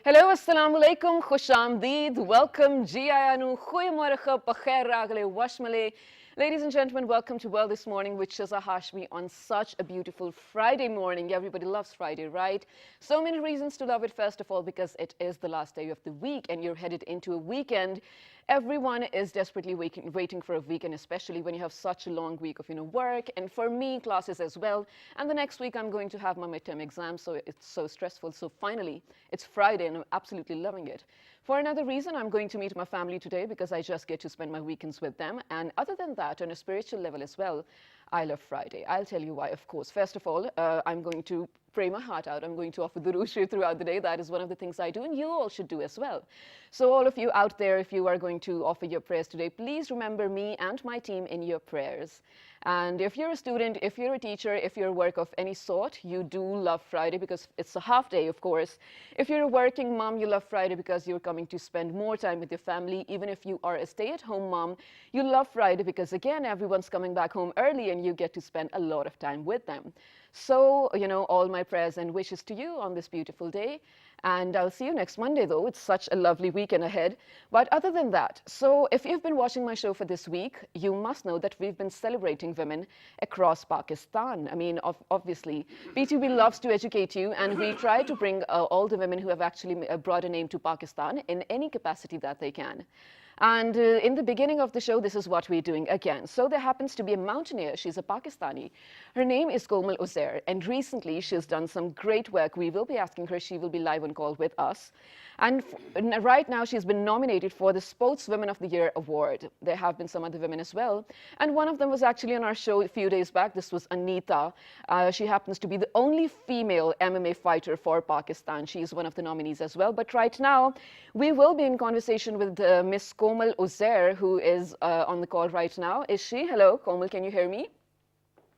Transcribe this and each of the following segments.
Hello, assalamu alaikum, khush amdeed, welcome, ji ayanu, goeiemorgen, pakhair ragle, washmale. Ladies and gentlemen, welcome to Well This Morning with Shiza Hashmi on such a beautiful Friday morning. Everybody loves Friday, right? So many reasons to love it. First of all, because it is the last day of the week and you're headed into a weekend. Everyone is desperately waiting for a weekend, especially when you have such a long week of work, and for me, classes as well. And the next week, I'm going to have my midterm exam, so it's so stressful. So finally, it's Friday, and I'm absolutely loving it. For another reason, I'm going to meet my family today because I just get to spend my weekends with them. And other than that, on a spiritual level as well, I love Friday. I'll tell you why, of course. First of all, I'm going to pray my heart out. I'm going to offer Durood Sharif throughout the day. That is one of the things I do, and you all should do as well. So all of you out there, if you are going to offer your prayers today, please remember me and my team in your prayers. And if you're a student, if you're a teacher, if you're work of any sort, you do love Friday because it's a half day, of course. If you're a working mom, you love Friday because you're coming to spend more time with your family. Even if you are a stay-at-home mom, you love Friday because, again, everyone's coming back home early and you get to spend a lot of time with them. So, all my prayers and wishes to you on this beautiful day. And I'll see you next Monday, though. It's such a lovely weekend ahead. But other than that, so if you've been watching my show for this week, you must know that we've been celebrating women across Pakistan. I mean, obviously, PTB loves to educate you, and we try to bring all the women who have actually brought a name to Pakistan in any capacity that they can. And in the beginning of the show, this is what we're doing again. So there happens to be a mountaineer. She's a Pakistani. Her name is Komal Uzair. And recently, she's done some great work. We will be asking her. She will be live on call with us. And right now, she's been nominated for the Sportswomen of the Year award. There have been some other women as well. And one of them was actually on our show a few days back. This was Anita. She happens to be the only female MMA fighter for Pakistan. She is one of the nominees as well. But right now, we will be in conversation with Miss Komal Uzair, who is on the call right now. Is she? Hello, Komal, can you hear me?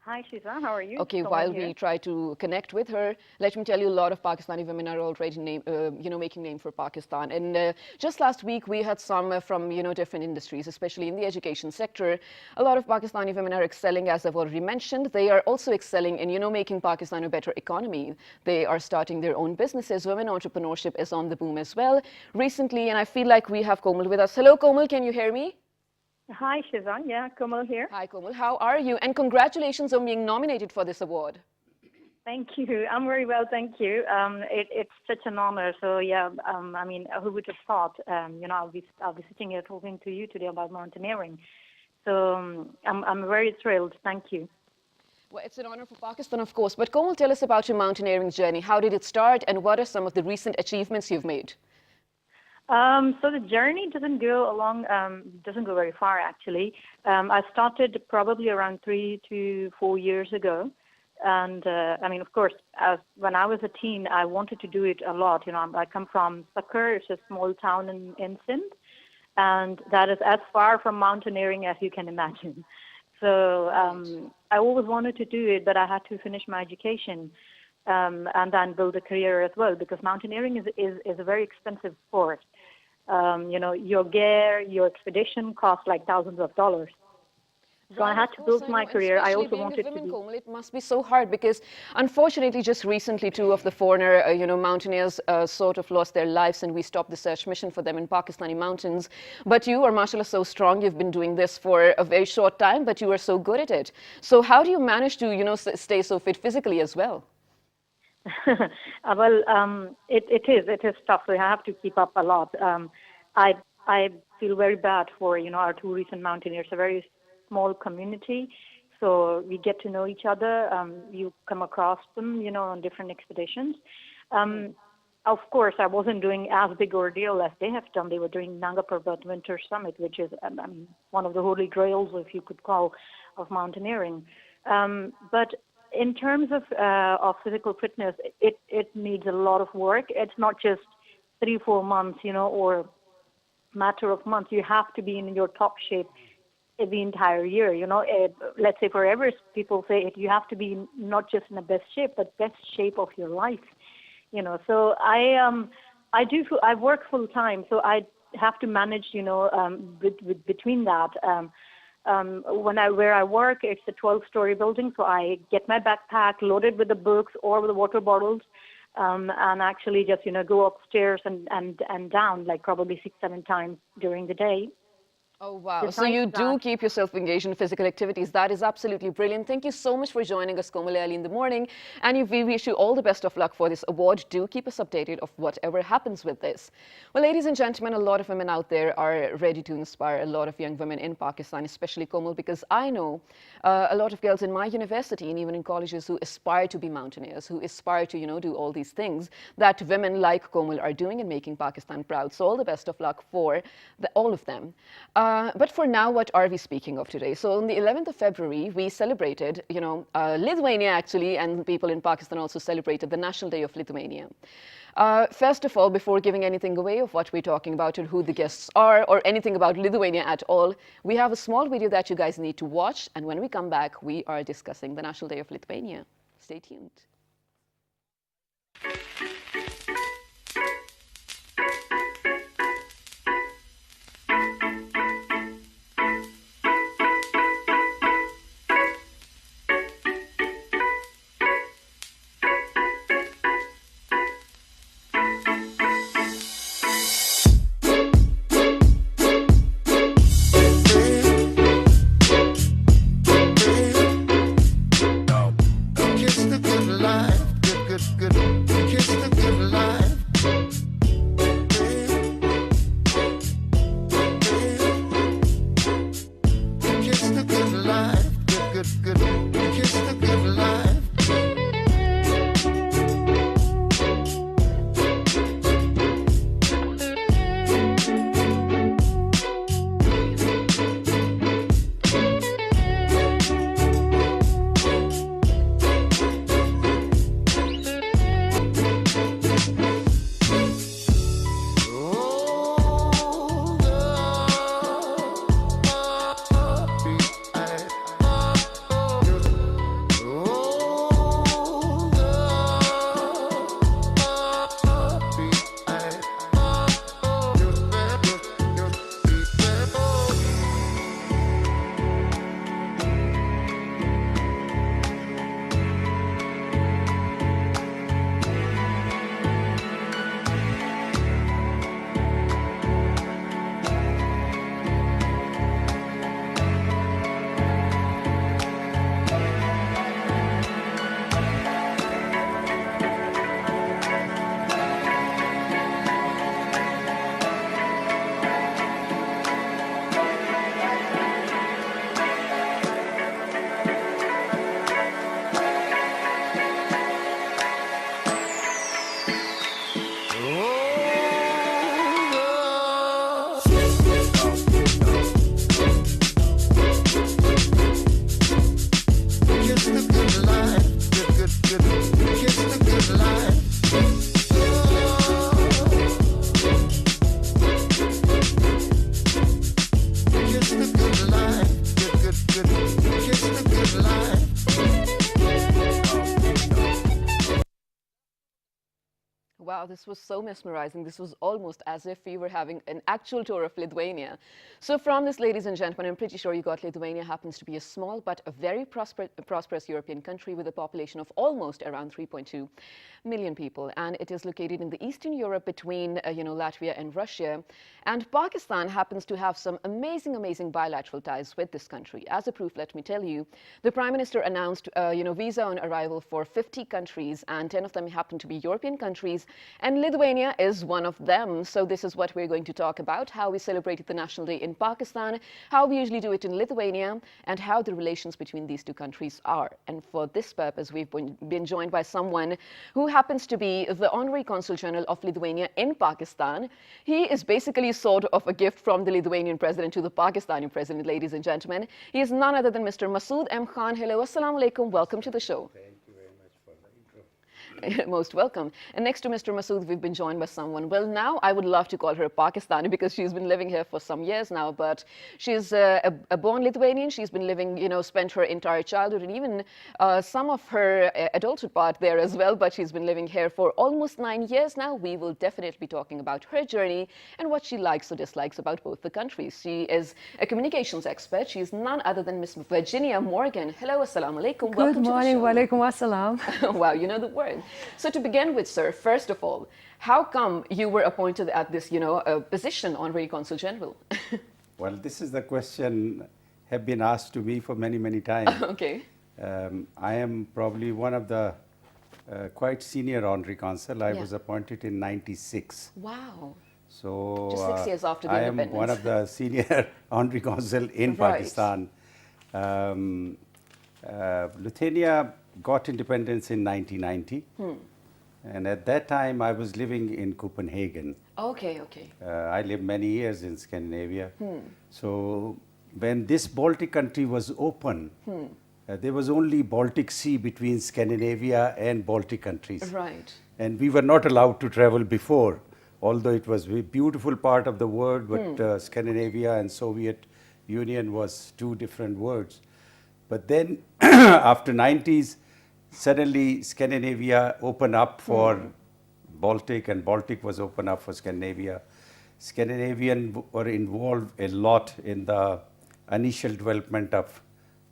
Hi, Shiza. How are you? Okay, while we try to connect with her, let me tell you, a lot of Pakistani women are already making name for Pakistan. And just last week, we had some from, different industries, especially in the education sector. A lot of Pakistani women are excelling, as I've already mentioned. They are also excelling in, making Pakistan a better economy. They are starting their own businesses. Women entrepreneurship is on the boom as well recently. And I feel like we have Komal with us. Hello, Komal, can you hear me? Hi, Shiza. Yeah, Komal here. Hi, Komal. How are you? And congratulations on being nominated for this award. Thank you. I'm very well, thank you. It's such an honor. So yeah, I mean, who would have thought? I'll be sitting here talking to you today about mountaineering. So I'm very thrilled. Thank you. Well, it's an honor for Pakistan, of course. But Komal, tell us about your mountaineering journey. How did it start, and what are some of the recent achievements you've made? So the journey doesn't go very far actually. I started probably around 3 to 4 years ago, and I mean, of course, when I was a teen, I wanted to do it a lot. I come from Sakar, it's a small town in Sindh, and that is as far from mountaineering as you can imagine. So I always wanted to do it, but I had to finish my education. And then build a career as well, because mountaineering is a very expensive sport. Your gear, your expedition costs like thousands of dollars. So I had to build my career. I also wanted to do. Komal, it must be so hard because, unfortunately, just recently, 2 of the foreigner, mountaineers sort of lost their lives, and we stopped the search mission for them in Pakistani mountains. But you are, mashallah, so strong. You've been doing this for a very short time, but you are so good at it. So how do you manage to, stay so fit physically as well? Well, it is tough. So I have to keep up a lot. I feel very bad for our 2 recent mountaineers. A very small community, so we get to know each other. You come across them, on different expeditions. Of course, I wasn't doing as big ordeal as they have done. They were doing Nanga Parbat Winter Summit, which is one of the holy grails, if you could call, of mountaineering. But in terms of physical fitness, it needs a lot of work. It's not just 3-4 months, or matter of months. You have to be in your top shape the entire year. Let's say for Everest, people say you have to be not just in the best shape, but best shape of your life. So I work full time, so I have to manage, between that. Where I work, it's a 12-story building, so I get my backpack loaded with the books or with the water bottles. and actually just, go upstairs and down, like probably 6, 7 times during the day. Oh, wow. So Besides you do that, keep yourself engaged in physical activities. That is absolutely brilliant. Thank you so much for joining us, Komal, early in the morning. And we wish you all the best of luck for this award. Do keep us updated of whatever happens with this. Well, ladies and gentlemen, a lot of women out there are ready to inspire a lot of young women in Pakistan, especially Komal, because I know a lot of girls in my university and even in colleges who aspire to be mountaineers, who aspire to, do all these things that women like Komal are doing and making Pakistan proud. So all the best of luck for all of them. But for now, what are we speaking of today? So on the 11th of February, we celebrated, Lithuania actually, and people in Pakistan also celebrated the National Day of Lithuania. First of all, before giving anything away of what we're talking about and who the guests are or anything about Lithuania at all, we have a small video that you guys need to watch. And when we come back, we are discussing the National Day of Lithuania. Stay tuned. Wow, this was so mesmerizing. This was almost as if we were having an actual tour of Lithuania. So from this, ladies and gentlemen, I'm pretty sure you got Lithuania happens to be a small but a very prosperous European country with a population of almost around 3.2 million people. And it is located in the Eastern Europe between, Latvia and Russia. And Pakistan happens to have some amazing bilateral ties with this country. As a proof, let me tell you, the Prime Minister announced, visa on arrival for 50 countries, and 10 of them happen to be European countries. And Lithuania is one of them. So this is what we're going to talk about, how we celebrated the National Day in Pakistan, how we usually do it in Lithuania, and how the relations between these two countries are. And for this purpose, we've been joined by someone who happens to be the Honorary Consul General of Lithuania in Pakistan. He is basically sort of a gift from the Lithuanian president to the Pakistani president, ladies and gentlemen. He is none other than Mr. Masood M. Khan. Hello, assalamu alaikum. Welcome to the show. Most welcome. And next to Mr. Masood, we've been joined by someone. Well, now I would love to call her a Pakistani because she's been living here for some years now, but she's a born Lithuanian. She's been living, spent her entire childhood and even some of her adulthood part there as well, but she's been living here for almost 9 years now. We will definitely be talking about her journey and what she likes or dislikes about both the countries. She is a communications expert. She's none other than Miss Virginia Morgan. Hello, assalamu alaikum. Good morning, wa alaikum assalam. Wow, you know the word. So to begin with, sir, first of all, how come you were appointed at this, position, Honorary Consul General? Well, this is the question have been asked to me for many, many times. Okay. I am probably one of the quite senior honorary consul. I Yeah. was appointed in '96. Wow. So Just 6 years after the I am independence. one of the senior honorary consul in Right. Pakistan. Lithuania got independence in 1990. And at that time, I was living in Copenhagen. Okay, okay. I lived many years in Scandinavia. So when this Baltic country was open, there was only Baltic Sea between Scandinavia and Baltic countries. Right. And we were not allowed to travel before, although it was a beautiful part of the world, but Scandinavia and Soviet Union was two different worlds. But then after 90s, suddenly Scandinavia opened up for Baltic, and Baltic was opened up for Scandinavia. Scandinavian were involved a lot in the initial development of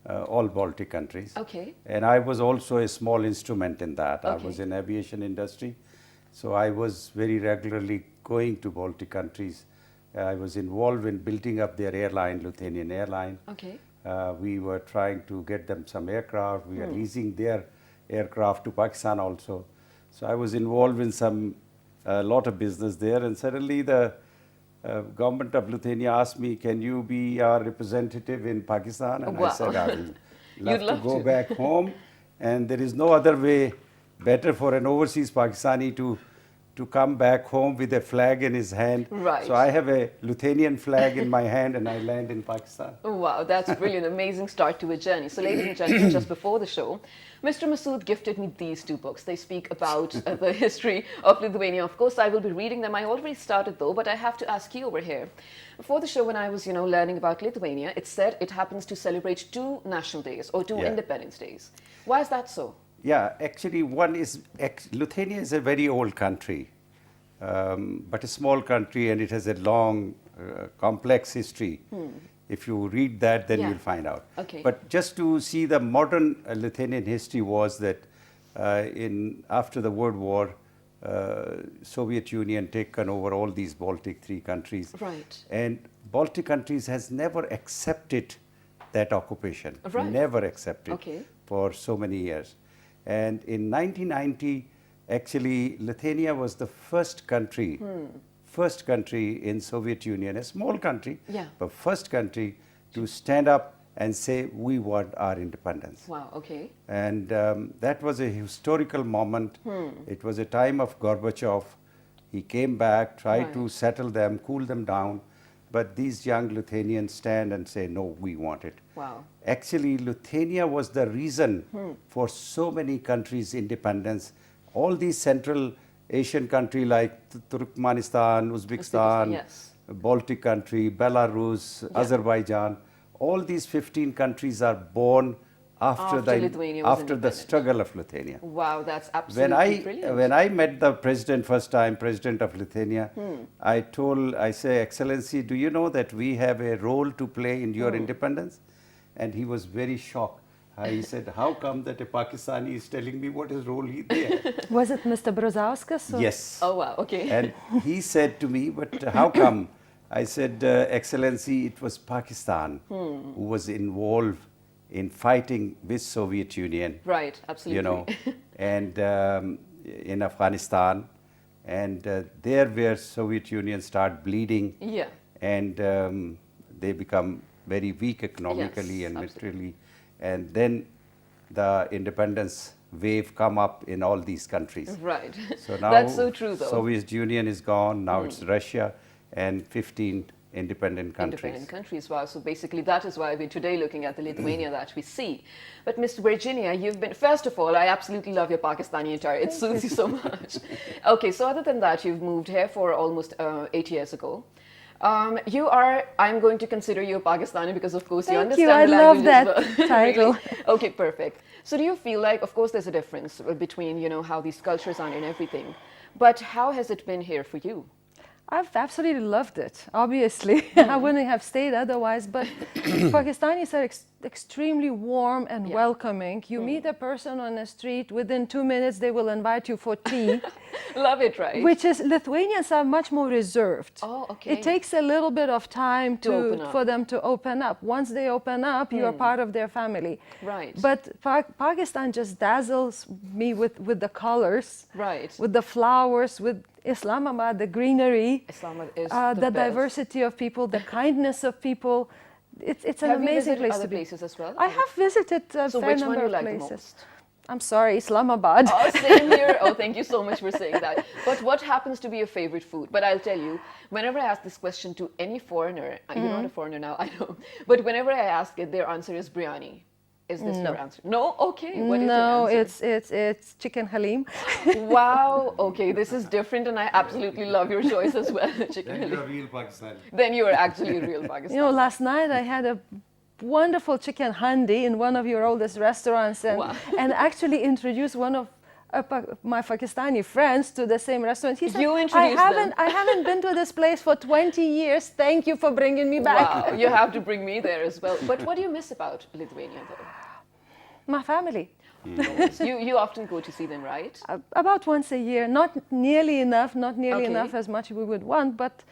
all Baltic countries. Okay. And I was also a small instrument in that. I Okay. was in aviation industry, so I was very regularly going to Baltic countries. I was involved in building up their airline, Lithuanian airline. Okay. We were trying to get them some aircraft. We were leasing their aircraft to Pakistan also. So I was involved in a lot of business there. And suddenly the government of Lithuania asked me, can you be our representative in Pakistan? And Wow. I said, I will You'd love love to go to. back home. And there is no other way better for an overseas Pakistani to come back home with a flag in his hand. Right. So I have a Lithuanian flag in my hand and I land in Pakistan. Oh, wow, that's brilliant. Amazing start to a journey. So, ladies and gentlemen, just before the show, Mr. Masood gifted me these two books. They speak about the history of Lithuania. Of course, I will be reading them. I already started though, but I have to ask you over here. Before the show, when I was, learning about Lithuania, it said it happens to celebrate 2 national days or 2 Yeah. independence days. Why is that so? Yeah, actually, Lithuania is a very old country, but a small country, and it has a long, complex history. If you read that, then Yeah. you'll find out. Okay. But just to see the modern Lithuanian history was that after the World War, Soviet Union taken over all these Baltic 3 countries. Right. And Baltic countries has never accepted that occupation. Right. Never accepted Okay. for so many years. And in 1990, actually, Lithuania was the first country in Soviet Union, a small country, Yeah. but first country to stand up and say, we want our independence. Wow, okay. And that was a historical moment. It was a time of Gorbachev. He came back, tried to Right. settle them, cool them down. But these young Lithuanians stand and say, no, we want it. Wow. Actually, Lithuania was the reason for so many countries' independence. All these Central Asian countries like Turkmenistan, Uzbekistan, yes. Baltic country, Belarus, Azerbaijan, all these 15 countries are born after Lithuania was the independent. struggle of Lithuania. Wow, that's absolutely brilliant. When I met the president first time, president of Lithuania, I say, Excellency, do you know that we have a role to play in your independence? And he was very shocked. He said, how come that a Pakistani is telling me what his role they have? Was it Mr. Brazauskas? or- Yes. Oh, wow, okay. And he said to me, but how come? I said, Excellency, it was Pakistan who was involved in fighting with Soviet Union. Right, absolutely. And in Afghanistan. And there where Soviet Union start bleeding. Yeah. And they become very weak economically Yes, and absolutely. militarily. And then the independence wave come up in all these countries. Right. So now That's so true, though. Soviet Union is gone, now it's Russia and 15 independent countries. Independent countries. Wow. So basically, that is why we're today looking at the Lithuania that we see. But Ms. Virginia, you've been, first of all, I absolutely love your Pakistani attire. It suits you so much. Okay, so other than that, you've moved here for almost 8 years ago. I'm going to consider you a Pakistani because, of course, you Thank you. understand the I love language as that well. title. Really? Okay, perfect. So do you feel like, of course, there's a difference between, how these cultures are and everything. But how has it been here for you? I've absolutely loved it, obviously. I wouldn't have stayed otherwise, but Pakistanis are extremely warm and welcoming. You meet a person on the street, within 2 minutes they will invite you for tea. Love it, right? Which is, Lithuanians are much more reserved. Oh, okay. It takes a little bit of time for them to open up. Once they open up, you are part of their family. Right. But Pakistan just dazzles me with the colors, right, with the flowers, with Islamabad, the greenery, Islamabad is the best. diversity of people, the kindness of people. It's an amazing place to be. Have you visited other places as well? I have visited a so fair which number one you of like places. The most? I'm sorry, Islamabad. Oh, same here. Oh, thank you so much for saying that. But what happens to be your favorite food? But I'll tell you, whenever I ask this question to any foreigner, you're not a foreigner now, I know, but whenever I ask it, their answer is biryani. Is this your answer? No? Okay. What is your answer? It's chicken halim. Wow. Okay, this is different, and I absolutely love your choice as well. Chicken Then you're a halim. real Pakistani. Then you are actually a real Pakistani. You know, last night I had a wonderful chicken handi in one of your oldest restaurants, and actually introduced one of my Pakistani friends to the same restaurant. He said, You introduced them. I haven't been to this place for 20 years. Thank you for bringing me back. Wow, you have to bring me there as well. But what do you miss about Lithuania, though? My family. You often go to see them, right? About once a year. Not nearly enough, Okay. enough as much we would want, but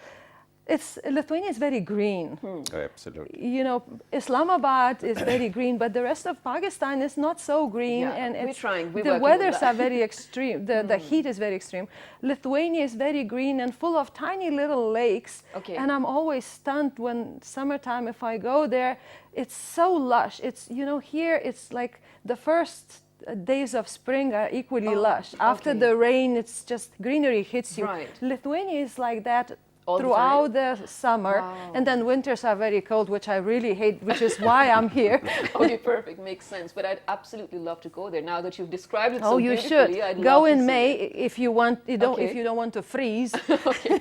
Lithuania is very green. Oh, absolutely. You know, Islamabad is very green, but the rest of Pakistan is not so green. Yeah, And we're trying. We're the working on weathers that. are very extreme. The heat is very extreme. Lithuania is very green and full of tiny little lakes. Okay. And I'm always stunned when summertime, if I go there, it's so lush. It's, you know, here it's like the first days of spring are equally lush. After okay. the rain, it's just greenery hits you. Right. Lithuania is like that All the throughout time? the summer, Wow. and then winters are very cold, which I really hate, which is why I'm here. Okay, perfect. Makes sense. But I'd absolutely love to go there. Now that you've described it Oh, so you beautifully, should I'd go love to in see May it. if you want. You don't Okay. if you don't want to freeze. Okay,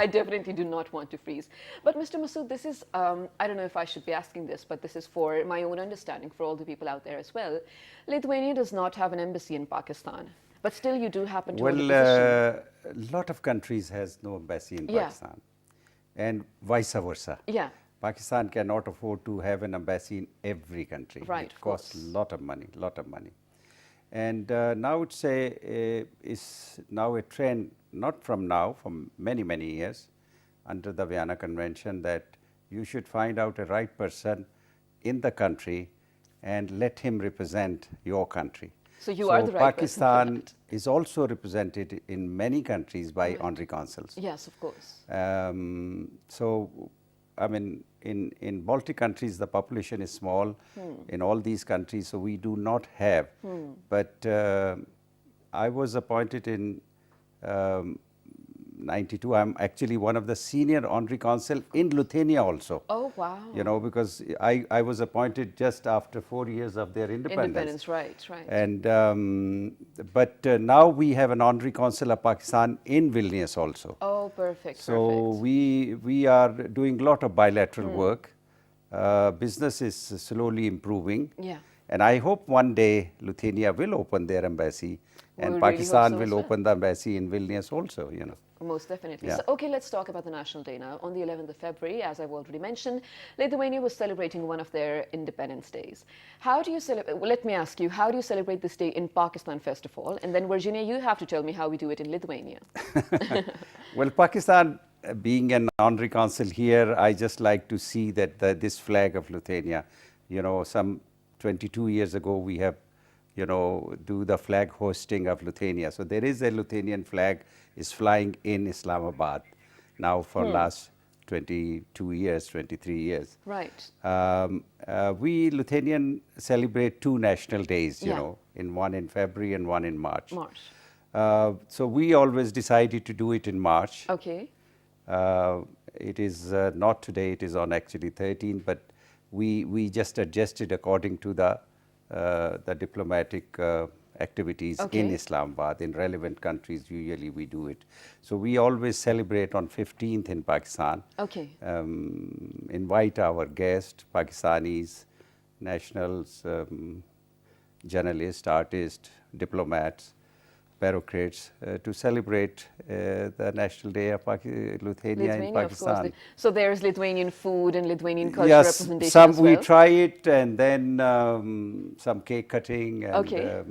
I definitely do not want to freeze. But Mr. Masood, this is, I don't know if I should be asking this, but this is for my own understanding, for all the people out there as well. Lithuania does not have an embassy in Pakistan, but still you do happen to hold a position. A lot of countries has no embassy in Yeah. Pakistan, and vice versa. Yeah. Pakistan cannot afford to have an embassy in every country. Right, It of costs course. a lot of money. And now it's is now a trend, not from now, from many years, under the Vienna Convention, that you should find out a right person in the country and let him represent your country. So you are the right person for Pakistan that. is also represented in many countries by honorary consuls. Yes, of course. So, I mean, in Baltic countries, the population is small. In all these countries, so we do not have. But I was appointed in 92. I'm actually one of the senior honorary consul in Lithuania also. Oh, wow. You know, because I was appointed just after 4 years of their independence. Right. And but now we have an honorary consul of Pakistan in Vilnius also. Oh, perfect. So we are doing a lot of bilateral work. Business is slowly improving. Yeah. And I hope one day Lithuania will open their embassy, and We really Pakistan hope so as will well. open the embassy in Vilnius also, you know. Most definitely. Yeah. So, okay, let's talk about the National Day now. On the 11th of February, as I've already mentioned, Lithuania was celebrating one of their Independence Days. How do you celebrate? Well, let me ask you, how do you celebrate this day in Pakistan, first of all? And then, Virginia, you have to tell me how we do it in Lithuania. Well, Pakistan, being an honorary consul here, I just like to see that this flag of Lithuania, you know, some 22 years ago, we have, you know, do the flag hosting of Lithuania. So there is a Lithuanian flag is flying in Islamabad now for last 22 years, 23 years. Right. We Lithuanian celebrate two national days, you Yeah. know, one in February and one in March. March. So we always decided to do it in March. Okay. It is not today, it is on actually 13th, but we just adjusted according to the diplomatic activities in Okay. Islamabad. In relevant countries, usually we do it. So we always celebrate on 15th in Pakistan. Okay. Invite our guests, Pakistanis, nationals, journalists, artists, diplomats. bureaucrats to celebrate the National Day of Lithuania in Lithuania, of course. Pakistan. So there's Lithuanian food and Lithuanian culture Yes, representation some as well. we try it, and then some cake cutting, and Okay.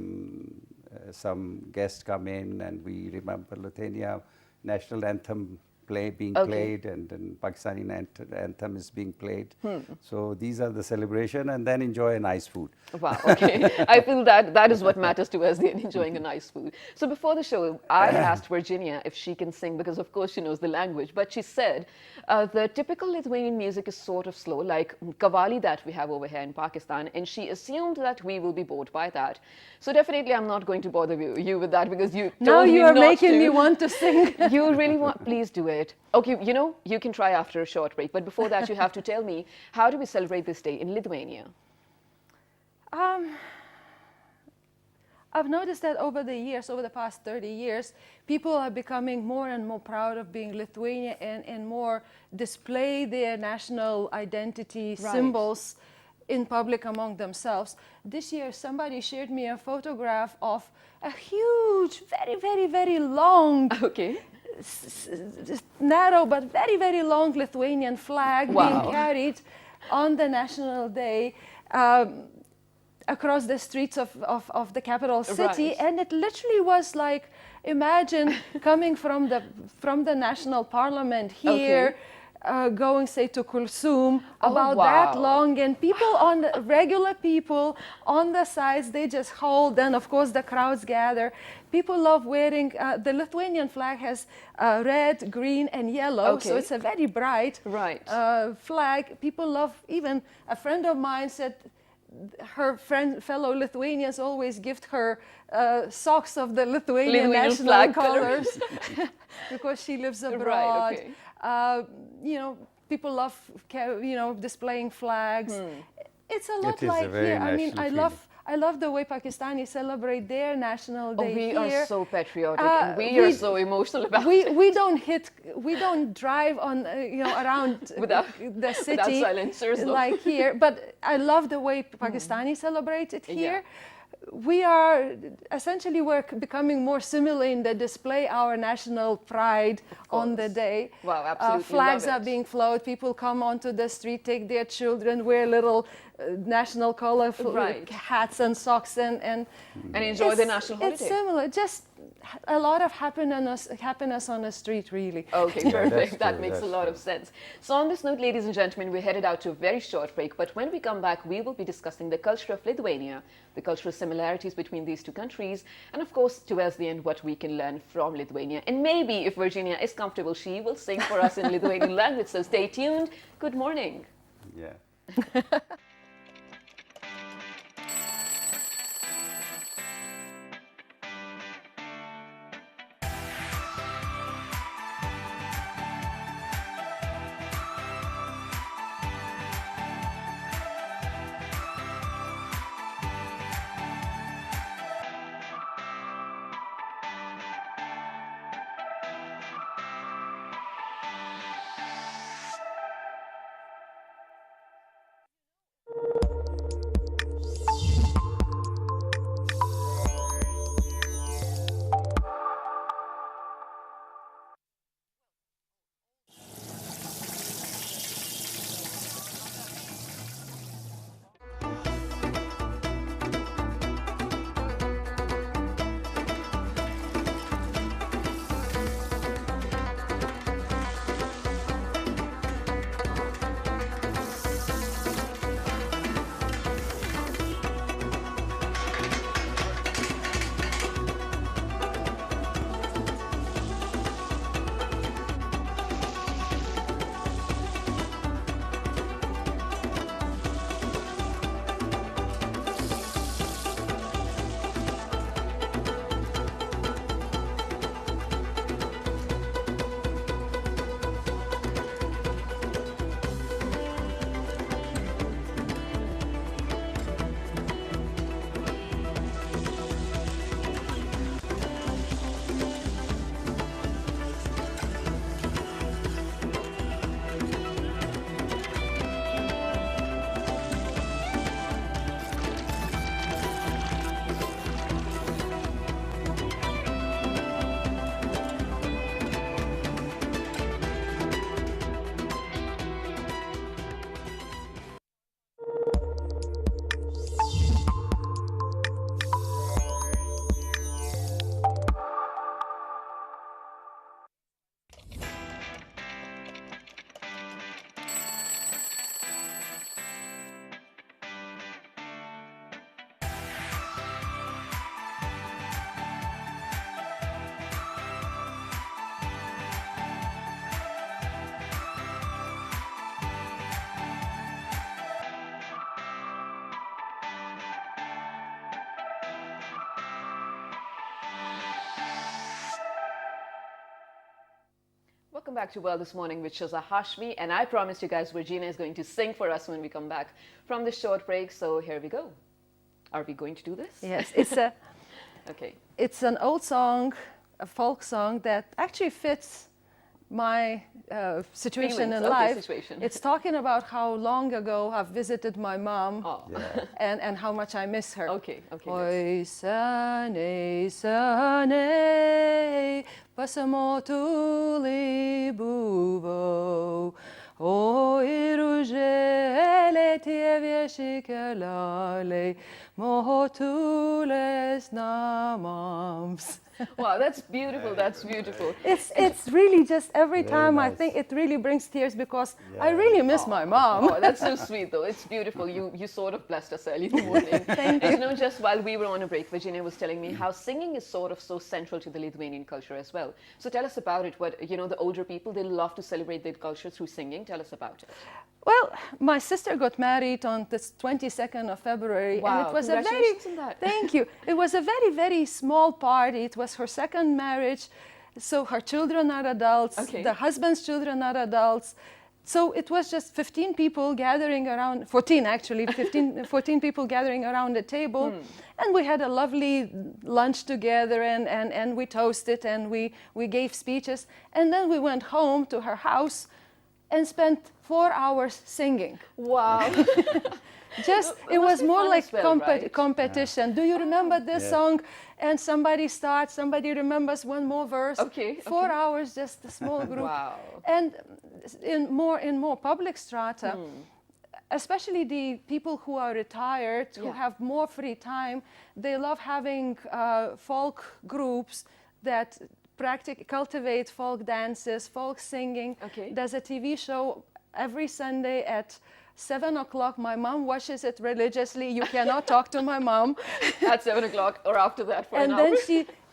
some guests come in, and we remember Lithuania national anthem being Okay. played, and then Pakistani anthem is being played. So these are the celebration, and then enjoy a nice food. Wow, okay. I feel that is what matters to us, than enjoying a nice food. So before the show, I asked Virginia if she can sing, because of course she knows the language, but she said the typical Lithuanian music is sort of slow, like Qawwali that we have over here in Pakistan, and she assumed that we will be bored by that. So definitely I'm not going to bother you with that, because you Now told me you are not making to. me want to sing. You really want, please do it. Okay, you know, you can try after a short break, but before that you have to tell me, how do we celebrate this day in Lithuania? I've noticed that over the years, over the past 30 years, people are becoming more and more proud of being Lithuanian and more display their national identity Right. symbols in public among themselves. This year, somebody shared me a photograph of a huge, very, very, very long, Okay. just narrow but very, very long Lithuanian flag Wow. being carried on the National Day across the streets of the capital city. Right. And it literally was like, imagine coming from the national parliament here, going, say, to Kulsum, Oh, about that wow. long, and people regular people on the sides, they just hold, and of course the crowds gather. People love wearing, the Lithuanian flag has red, green, and yellow, so Okay. it's a very bright Right. flag. People love, even a friend of mine said, her fellow Lithuanians always gift her socks of the Lithuanian national flag colors because she lives abroad. okay. You know, people love displaying flags. It's a lot is a like very here. I mean, national I love the way Pakistanis celebrate their national day we here. are so patriotic, and we are so emotional about it. We don't drive on around Without- the city silencers, though. like here. But I love the way Pakistanis celebrate it here. Yeah. We are essentially we're becoming more similar in the display our national pride on the day. Wow, absolutely Flags love are it. being floated. People come onto the street, take their children, wear little national colorful Right. hats and socks, and And enjoy the national holiday. It's similar, just a lot of happiness on the street, really. Okay, perfect. that's That true, makes a that's lot true. of sense. So on this note, ladies and gentlemen, we're headed out to a very short break. But when we come back, we will be discussing the culture of Lithuania, the cultural similarities between these two countries, and of course, towards the end, what we can learn from Lithuania. And maybe if Virginia is comfortable, she will sing for us in Lithuanian language. So stay tuned. Good morning. Yeah. back to Well This Morning with Shaza Hashmi, and I promised you guys Virginia is going to sing for us when we come back from this short break, so here we go. Are we going to do this? Yes, Okay. it's an old song, a folk song that actually fits my situation Feelings, in okay, life. situation. It's talking about how long ago I've visited my mom Oh. and how much I miss her. Okay, okay. Oi sane sane pasamotuli buvo o irujele tieviešikelale mohotules namams. Wow, that's beautiful. That's beautiful. It's really just every Very time I nice. think it really brings tears because I really miss my mom. Oh, that's so sweet, though. It's beautiful. You sort of blessed us early in the morning. Thank And you know, just while we were on a break, Virginia was telling me how singing is sort of so central to the Lithuanian culture as well. So tell us about it. What, you know, the older people, they love to celebrate their culture through singing. Tell us about it. Well, my sister got married on the 22nd of February, Wow, and it was a very congratulations on that. thank you. It was a very, very small party. It was her second marriage, so her children are adults. Okay. The husband's children are adults. So it was just 15 people gathering around, 14 actually, 14 people gathering around the table. And we had a lovely lunch together and we toasted and we gave speeches. And then we went home to her house and spent 4 hours singing. Wow. Just It it must was be more fun like as well, right? competition. Do you remember this Yeah. song? And somebody starts, somebody remembers one more verse. Okay, 4 okay. hours, just a small group. Wow. And in more public strata, especially the people who are retired, who Yeah. have more free time, they love having folk groups that cultivate folk dances, folk singing. Okay. There's a TV show every Sunday at 7 o'clock. My mom watches it religiously. You cannot talk to my mom. At 7 o'clock or after that for And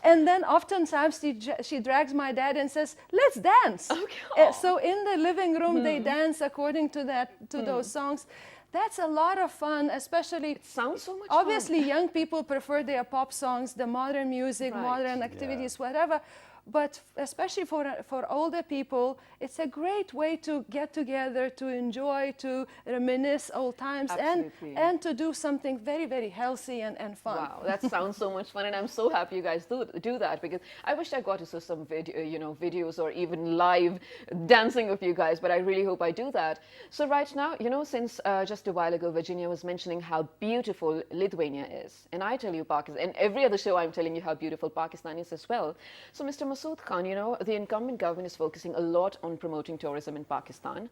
an then hour. oftentimes she drags my dad and says, "Let's dance." Okay. So in the living room they dance according to those songs. That's a lot of fun, especially. Sounds so much Obviously, young people prefer their pop songs, the modern music, Right. modern activities, whatever. But especially for older people, it's a great way to get together, to enjoy, to reminisce old times, Absolutely. and to do something very, very healthy and fun. Wow, that sounds so much fun, and I'm so happy you guys do that, because I wish I got to see some videos or even live dancing of you guys, but I really hope I do that. So right now, you know, since just a while ago, Virginia was mentioning how beautiful Lithuania is, and I tell you Pakistan, and every other show I'm telling you how beautiful Pakistan is as well. So Mr. Masood Khan, you know, the incumbent government is focusing a lot on promoting tourism in Pakistan.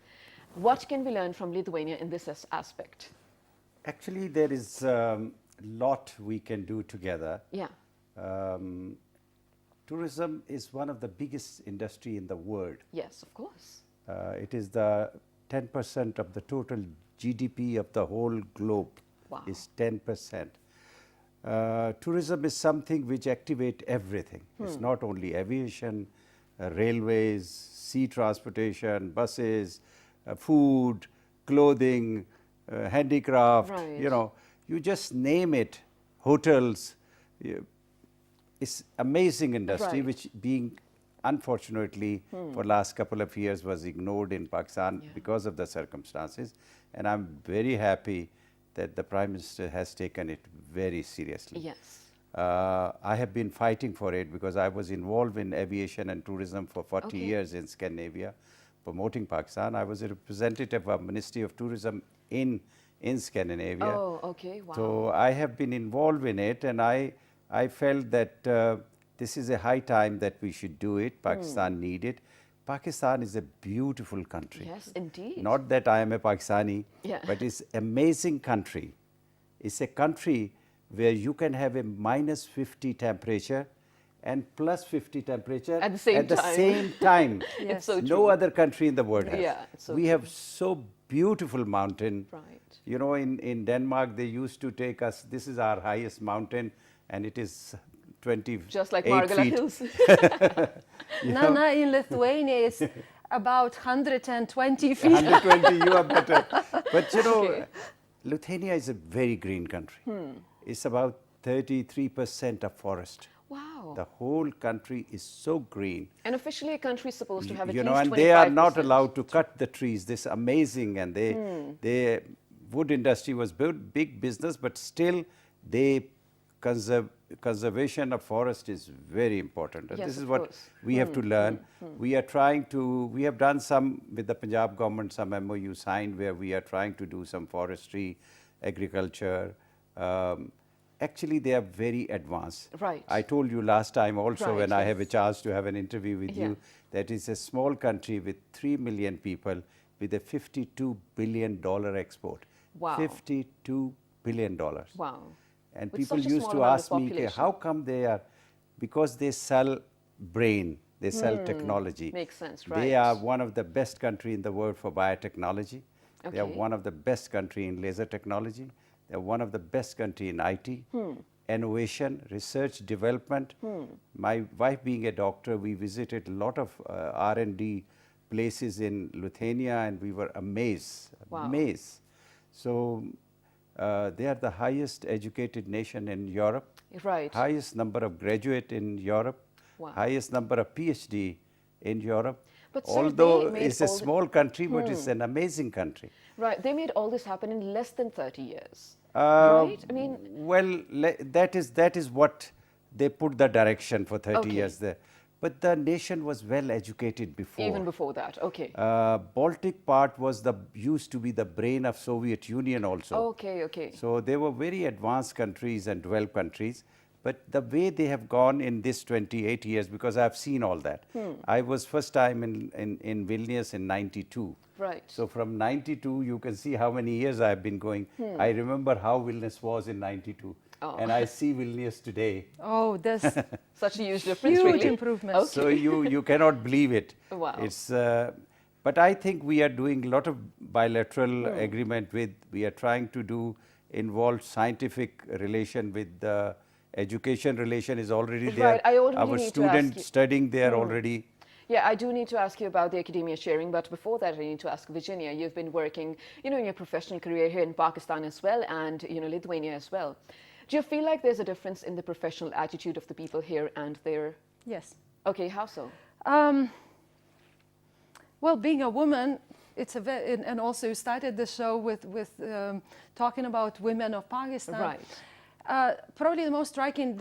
What can we learn from Lithuania in this aspect? Actually, there is a lot we can do together. Yeah. Tourism is one of the biggest industry in the world. Yes, of course. It is the 10% of the total GDP of the whole globe. Wow. Is 10%. Tourism is something which activate everything. It's not only aviation, railways, sea transportation, buses, food, clothing, handicraft, Right. you know, you just name it, hotels. It's amazing industry Right. which being unfortunately for last couple of years was ignored in Pakistan because of the circumstances, and I'm very happy that the Prime Minister has taken it very seriously. Yes. I have been fighting for it because I was involved in aviation and tourism for 40 Okay. years in Scandinavia, promoting Pakistan. I was a representative of Ministry of Tourism in Scandinavia. Oh, okay. Wow. So I have been involved in it, and I felt that this is a high time that we should do it. Pakistan need it. Pakistan is a beautiful country. Yes, indeed. Not that I am a Pakistani, Yeah. but it's amazing country. It's a country where you can have a minus 50 temperature and plus 50 temperature At the same time. same time. It's so No true. other country in the world has. Yeah, it's so we true. have so beautiful mountain. Right. You know, in Denmark, they used to take us, this is our highest mountain, and it is 28 Just like Margala feet. Hills. No, in Lithuania it's about 120 feet. 120, you are better. But you know, Okay. Lithuania is a very green country. It's about 33% of forest. Wow. Wow. The whole country is so green. And officially, a country is supposed to have at You least know, 25%. and they are not allowed to cut the trees. This is amazing, and they wood industry was big business, but still they conservation of forest is very important. And Yes, this is of what course. we have to learn. We are trying to, we have done some with the Punjab government, some MOU signed where we are trying to do some forestry, agriculture. Actually, they are very advanced. Right. I told you last time also Right, when I have a yes. chance to have an interview with Yeah. you, that is a small country with 3 million people with a $52 billion export. Wow. $52 billion. Wow. And With people such a used small to amount of ask me, "Okay, population." how come they are, because they sell brain, they sell technology. Makes sense, They right. are one of the best country in the world for biotechnology. They are Okay. one of the best country in laser technology. They are one of the best country in IT, innovation, research, development. My wife being a doctor, we visited a lot of R&D places in Lithuania, and we were amazed, Wow. amazed. So they are the highest educated nation in Europe, Right. highest number of graduate in Europe, Wow. highest number of PhD in Europe. But sir, Although they made it's a all the- small country, but it's an amazing country. Right. They made all this happen in less than 30 years. Uh, Right? I mean, well, that is what they put the direction for 30 Okay. years there. But the nation was well educated before. even before that. Okay. Baltic part was used to be the brain of Soviet Union also. Okay, okay. So they were very advanced countries and developed countries. But the way they have gone in this 28 years, because I've seen all that. I was first time in Vilnius in 92. Right. So from 92, you can see how many years I've been going. I remember how Vilnius was in 92. Oh. And I see Vilnius today. Oh, there's Such a huge difference, huge really. improvements. So you cannot believe it. Wow. It's, but I think we are doing a lot of bilateral agreement with, we are trying to involve scientific relation with the education relation is already there. Right, I already Our need to ask students you- studying there already. Yeah, I do need to ask you about the academia sharing, but before that, I need to ask Virginia. You've been working, in your professional career here in Pakistan as well, and Lithuania as well. Do you feel like there's a difference in the professional attitude of the people here and there? Yes. Okay, how so? Well, being a woman, it's and also you started the show with talking about women of Pakistan. Right. Probably the most striking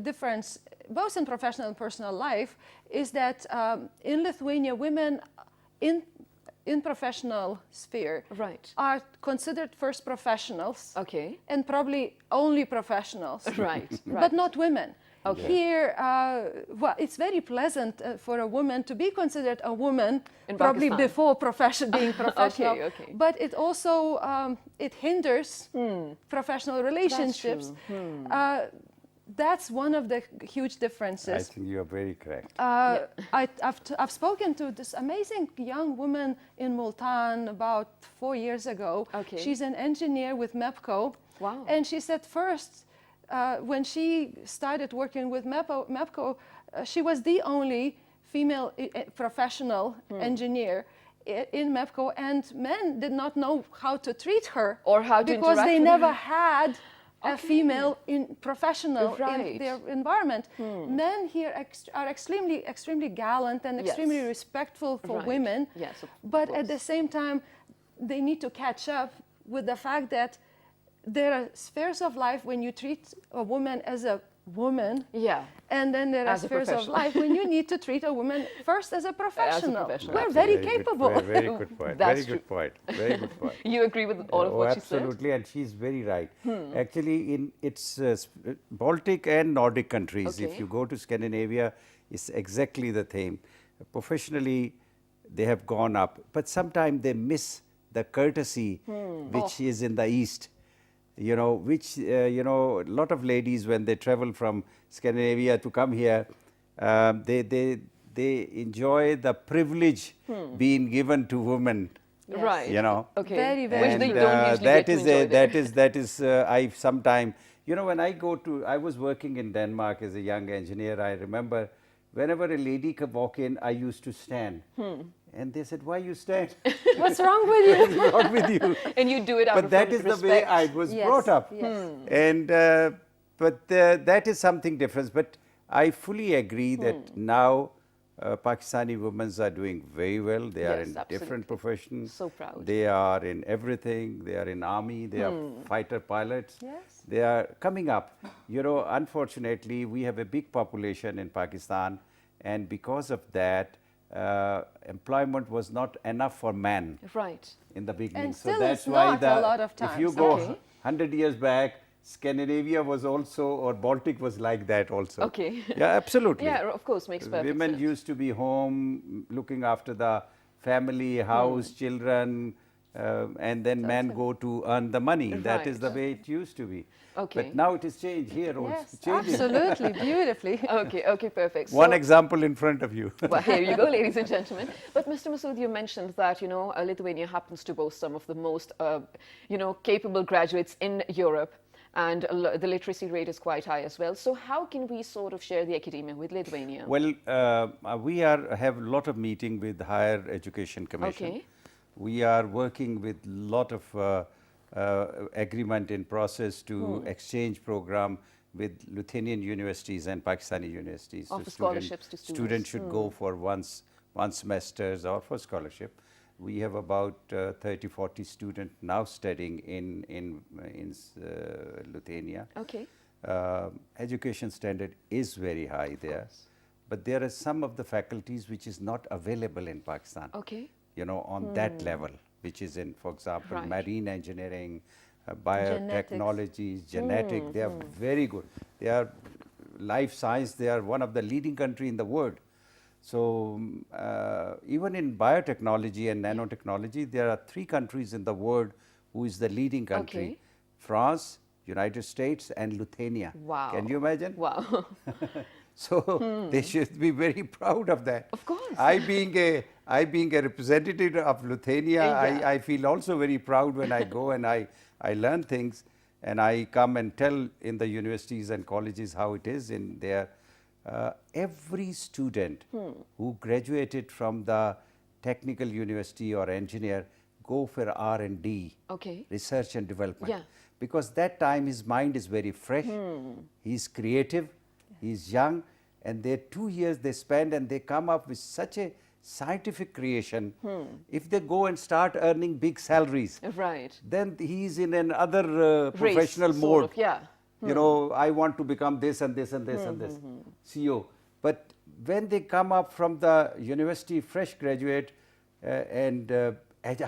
difference, both in professional and personal life, is that in Lithuania, women in professional sphere Right. are considered first professionals Okay. and probably only professionals, Right, right. but not women. Okay. Here, well, it's very pleasant for a woman to be considered a woman, In probably Pakistan. before being professional. Okay. But it also it hinders professional relationships. That's one of the huge differences. I think you are very correct. I've spoken to this amazing young woman in Multan about 4 years ago. Okay. She's an engineer with MEPCO. Wow. And she said first, when she started working with MEPCO, she was the only female professional engineer in MEPCO, and men did not know how to treat her Or how to because interact they with never her. had a female professional Right. in their environment. Men here are extremely gallant and extremely Yes. respectful for Right. women. Yes, of but at the course. same time, they need to catch up with the fact that there are spheres of life when you treat a woman as a woman. Yeah. And then there are As a spheres of professional. life when you need to treat a woman first as a professional. professional. We're very Good- capable. Very good point. That's Very good point. Very good point. You agree with all of Oh, what she said? absolutely, and she's very right. Actually, in its Baltic and Nordic countries, Okay. if you go to Scandinavia, it's exactly the same. Professionally, they have gone up, but sometimes they miss the courtesy which is in the East. Which a lot of ladies when they travel from Scandinavia to come here, they enjoy the privilege being given to women. Yes. Right. Okay. Very, very Which they true. don't usually get to enjoy there. that is I sometime, when I was working in Denmark as a young engineer, I remember whenever a lady could walk in, I used to stand. And they said, "Why you stand? What's wrong with you? What's wrong with you?" And you do it out But of that is the way respect. I was Yes, brought up. yes. And but that is something different. But I fully agree that now Pakistani women are doing very well. They are Yes, in absolutely. different professions. So proud. They are in everything. They are in army. They are fighter pilots. Yes. They are coming up. You know, unfortunately, we have a big population in Pakistan, and because of that, employment was not enough for men Right. in the beginning. And so still that's it's why not a lot of if you times. go Okay. 100 years back, Scandinavia was also, or Baltic was like that also. Okay. Yeah, absolutely. Yeah, of course, makes perfect Women sense. used to be home looking after the family, house, children, and then men go to earn the money. That is the Right. way it used to be. Okay. But now it is changed here also. Yes, Changing. absolutely, beautifully. Okay, okay, perfect. One So- example in front of you. Well, here you go, ladies and gentlemen. But Mr. Masood, you mentioned that, you know, Lithuania happens to boast some of the most, you know, capable graduates in Europe, and the literacy rate is quite high as well. So how can we sort of share the academia with Lithuania? Well, we have a lot of meeting with Higher Education Commission. Okay. We are working with lot of agreement in process to exchange program with Lithuanian universities and Pakistani universities. Offer So scholarships to students. Students should go for one semesters or for scholarship. We have about 30, 40 students now studying in Lithuania. Okay. Education standard is very high there, but there are some of the faculties which is not available in Pakistan. Okay. You know, on that level, which is in, for example, Right. marine engineering, biotechnologies, genetic. They are very good. They are life science. They are one of the leading country in the world. So even in biotechnology and nanotechnology, there are 3 countries in the world who is the leading country: Okay. France, United States, and Lithuania. Wow. Can you imagine? Wow. So they should be very proud of that. Of course. I being a representative of Lithuania, Yeah. I feel also very proud when I go and I learn things, and I come and tell in the universities and colleges how it is in there. Every student who graduated from the technical university or engineer go for R&D, Okay. research and development. Yeah. Because that time his mind is very fresh, he's creative, he's young, and their 2 years they spend and they come up with such a scientific creation. If they go and start earning big salaries, Right. then he's in another Race, professional sort mode. of, yeah. You know, I want to become this and this and this and this CEO. But when they come up from the university, fresh graduate and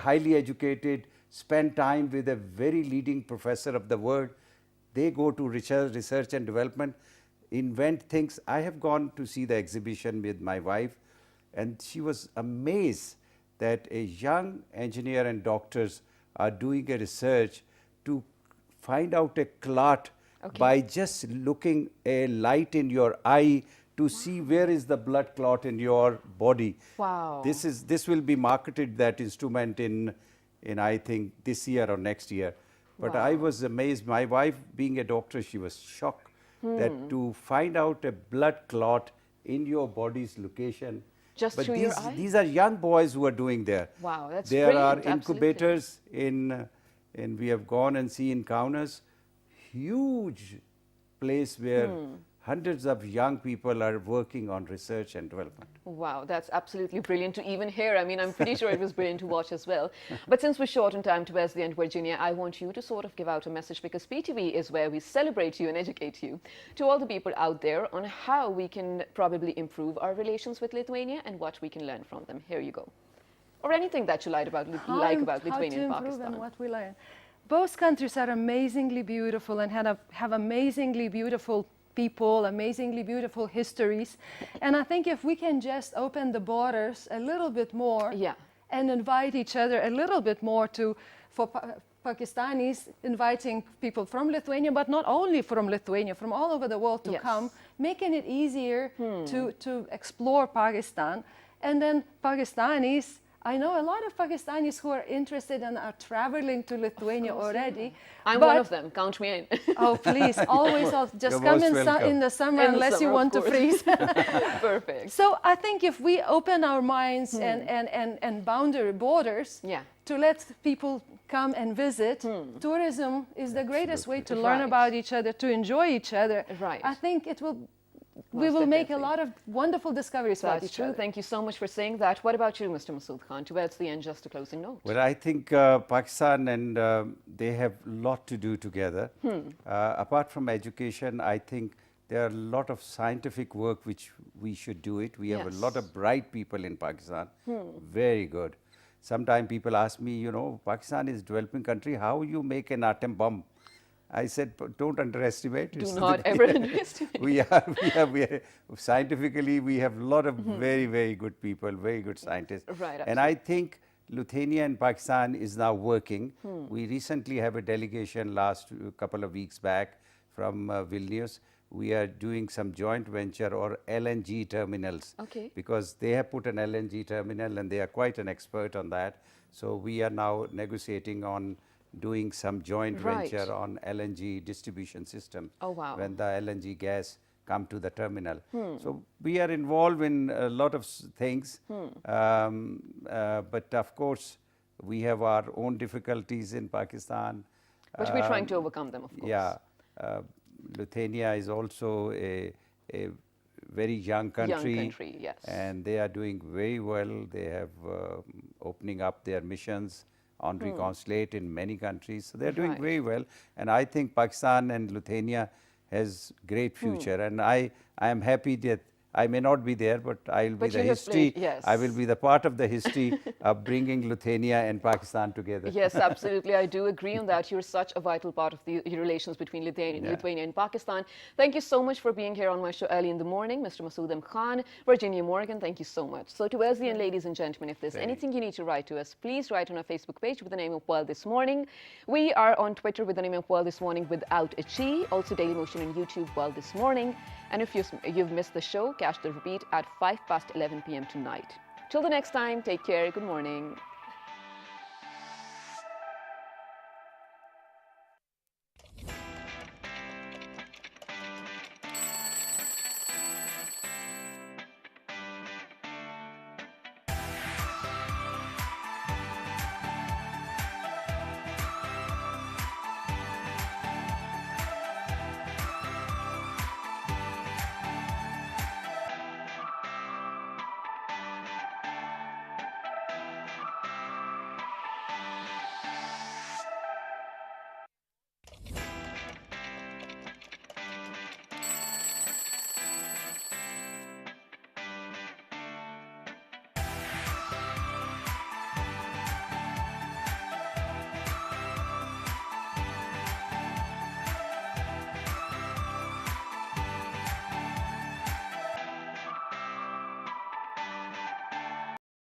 highly educated, spend time with a very leading professor of the world, they go to research and development, invent things. I have gone to see the exhibition with my wife, and she was amazed that a young engineer and doctors are doing a research to find out a clot by just looking a light in your eye to see where is the blood clot in your body. Wow. This will be marketed, that instrument, in I think this year or next year. But I was amazed. My wife, being a doctor, she was shocked that to find out a blood clot in your body's location. Just but through your eye? these are young boys who are doing there. Wow, that's There brilliant, are absolutely. incubators in we have gone and seen in Kaunas, huge place where hundreds of young people are working on research and development. Wow, that's absolutely brilliant to even hear. I mean, I'm pretty sure it was brilliant to watch as well. But since we're short on time towards the end, Virginia, I want you to sort of give out a message, because PTV is where we celebrate you and educate you, to all the people out there on how we can probably improve our relations with Lithuania and what we can learn from them. Here you go. Or anything that you like about Lithuania and How to Pakistan. improve and what we learn. Both countries are amazingly beautiful and have amazingly beautiful people, amazingly beautiful histories. And I think if we can just open the borders a little bit more Yeah. and invite each other a little bit more for Pakistanis, inviting people from Lithuania, but not only from Lithuania, from all over the world to Yes. come, making it easier to explore Pakistan. And then Pakistanis, I know a lot of Pakistanis who are interested and are traveling to Lithuania already. I'm but- one of them. Count me in. Oh, please, always just You're come most in, welcome. in the summer In the unless you summer, of want to course. freeze. Perfect. So I think if we open our minds and borders Yeah. to let people come and visit, tourism is the greatest way to learn Right. about each other, to enjoy each other. Right. I think it will we will make a definitely. lot of wonderful discoveries about That's each true. other. Thank you so much for saying that. What about you, Mr. Masood Khan? Towards the end, just a closing note. Well, I think Pakistan and they have a lot to do together. Apart from education, I think there are a lot of scientific work which we should do it. We have a lot Yes. of bright people in Pakistan, very good. Sometimes people ask me, you know, Pakistan is a developing country, how you make an atom bomb? I said, Don't underestimate. Do It's not ever underestimate. we are, scientifically, we have a lot of very, very good people, very good scientists. Right, And I think Lithuania and Pakistan is now working. We recently have a delegation last couple of weeks back from Vilnius. We are doing some joint venture or LNG terminals. Okay. Because they have put an LNG terminal and they are quite an expert on that. So we are now negotiating on doing some joint Right. venture on LNG distribution system. Oh, wow. When the LNG gas come to the terminal. So we are involved in a lot of things. But of course, we have our own difficulties in Pakistan. But we're trying to overcome them, of course. Yeah. Lithuania is also a very young country. Young country, yes. And they are doing very well. They have opening up their missions on consulate in many countries. So they're doing Right. very well. And I think Pakistan and Lithuania has great future. And I am happy that I may not be there, but I will be But the you have history. played, yes. I will be the part of the history of bringing Lithuania and Pakistan together. Yes, absolutely. I do agree on that. You're such a vital part of the relations between Lithuania and Pakistan. Thank you so much for being here on my show early in the morning, Mr. Masood Khan. Virginia Morgan, thank you so much. So towards the end, ladies and gentlemen, if there's anything you need to write to us, please write on our Facebook page with the name of World This Morning. We are on Twitter with the name of World This Morning without a G. Also Daily Motion on YouTube, World This Morning. And if you've missed the show, catch the repeat at 11 p.m. tonight. Till the next time, take care. Good morning.